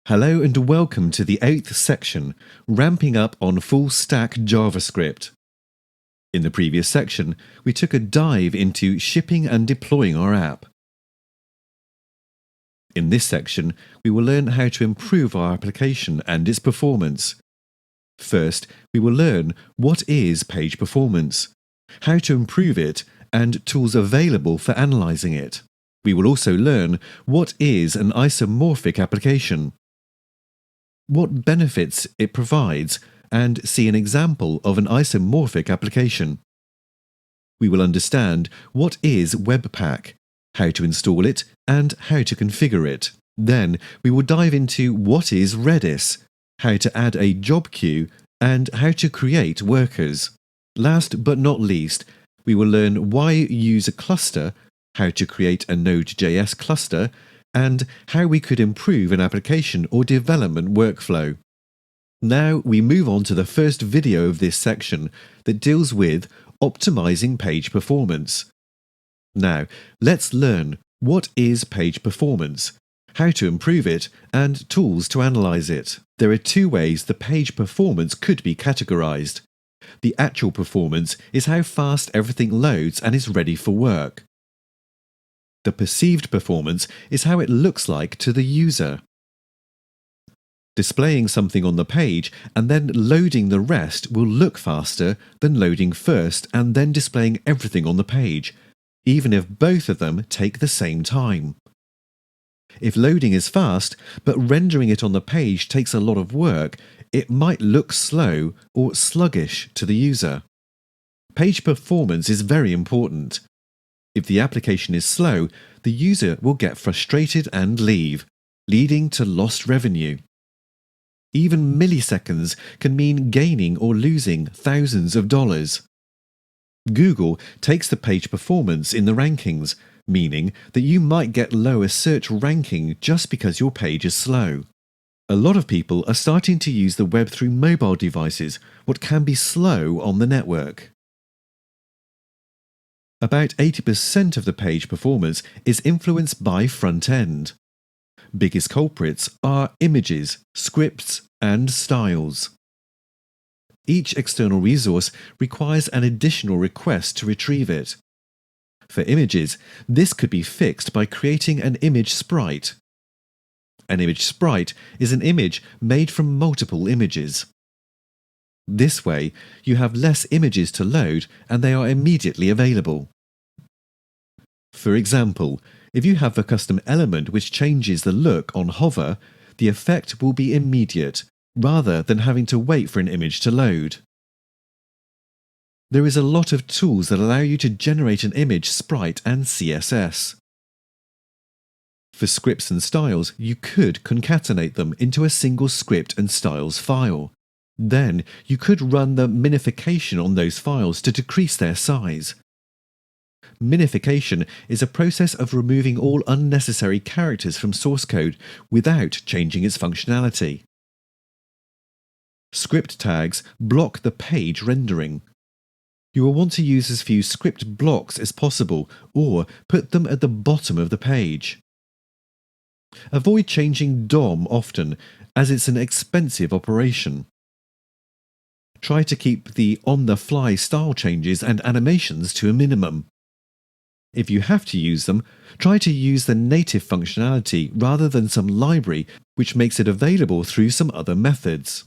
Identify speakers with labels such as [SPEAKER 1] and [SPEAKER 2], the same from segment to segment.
[SPEAKER 1] Hello and welcome to the 8th section, Ramping Up on Full Stack JavaScript. In the previous section, we took a dive into shipping and deploying our app. In this section, we will learn how to improve our application and its performance. First, we will learn what is page performance, how to improve it, and tools available for analyzing it. We will also learn what is an isomorphic application, what benefits it provides, and see an example of an isomorphic application. We will understand what is Webpack, how to install it, and how to configure it. Then we will dive into what is Redis, how to add a job queue, and how to create workers. Last but not least, we will learn why use a cluster, how to create a Node.JS cluster, and how we could improve an application or development workflow. Now we move on to the first video of this section that deals with optimizing page performance. Now, let's learn what is page performance, how to improve it, and tools to analyze it. There are two ways the page performance could be categorized. The actual performance is how fast everything loads and is ready for work. The perceived performance is how it looks like to the user. Displaying something on the page and then loading the rest will look faster than loading first and then displaying everything on the page, even if both of them take the same time. If loading is fast, but rendering it on the page takes a lot of work, it might look slow or sluggish to the user. Page performance is very important. If the application is slow, the user will get frustrated and leave, leading to lost revenue. Even milliseconds can mean gaining or losing thousands of dollars. Google takes the page performance in the rankings, meaning that you might get lower search ranking just because your page is slow. A lot of people are starting to use the web through mobile devices, what can be slow on the network. About 80% of the page performance is influenced by front-end. Biggest culprits are images, scripts, and styles. Each external resource requires an additional request to retrieve it. For images, this could be fixed by creating an image sprite. An image sprite is an image made from multiple images. This way, you have less images to load and they are immediately available. For example, if you have a custom element which changes the look on hover, the effect will be immediate, rather than having to wait for an image to load. There is a lot of tools that allow you to generate an image sprite and CSS. For scripts and styles, you could concatenate them into a single script and styles file. Then you could run the minification on those files to decrease their size. Minification is a process of removing all unnecessary characters from source code without changing its functionality. Script tags block the page rendering. You will want to use as few script blocks as possible or put them at the bottom of the page. Avoid changing DOM often, as it's an expensive operation. Try to keep the on-the-fly style changes and animations to a minimum. If you have to use them, try to use the native functionality rather than some library which makes it available through some other methods.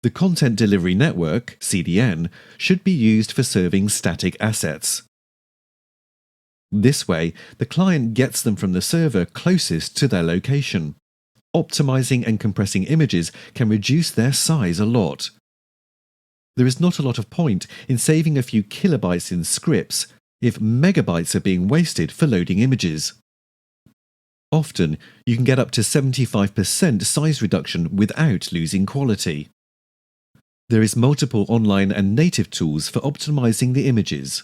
[SPEAKER 1] The Content Delivery Network, CDN, should be used for serving static assets. This way, the client gets them from the server closest to their location. Optimizing and compressing images can reduce their size a lot. There is not a lot of point in saving a few kilobytes in scripts if megabytes are being wasted for loading images. Often, you can get up to 75% size reduction without losing quality. There is multiple online and native tools for optimizing the images.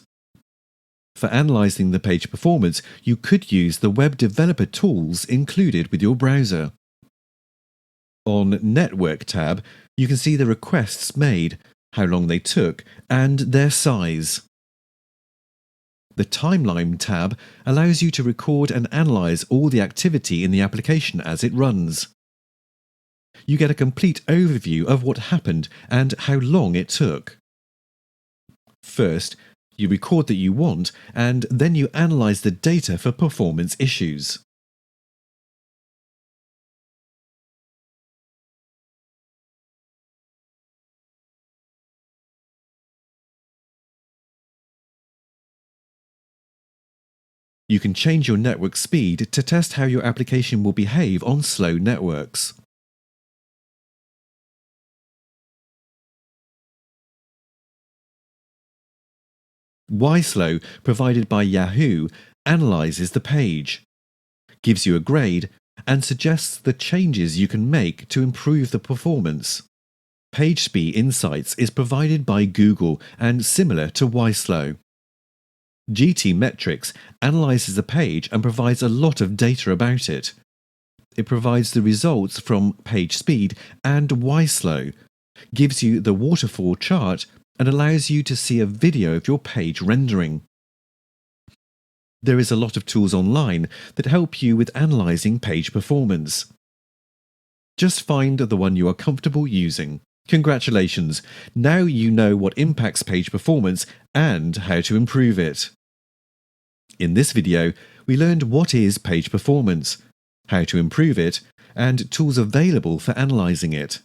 [SPEAKER 1] For analyzing the page performance, you could use the web developer tools included with your browser. On Network tab, you can see the requests made, how long they took, and their size. The Timeline tab allows you to record and analyze all the activity in the application as it runs. you get a complete overview of what happened and how long it took. First, you record that you want, and then you analyze the data for performance issues. You can change your network speed to test how your application will behave on slow networks. YSlow, provided by Yahoo, analyzes the page, gives you a grade, and suggests the changes you can make to improve the performance. PageSpeed Insights is provided by Google and similar to YSlow. GT Metrics analyzes the page and provides a lot of data about it. It provides the results from PageSpeed and YSlow, gives you the waterfall chart, and allows you to see a video of your page rendering. There is a lot of tools online that help you with analyzing page performance. Just find the one you are comfortable using. Congratulations! Now you know what impacts page performance and how to improve it. In this video, we learned what is page performance, how to improve it, and tools available for analyzing it.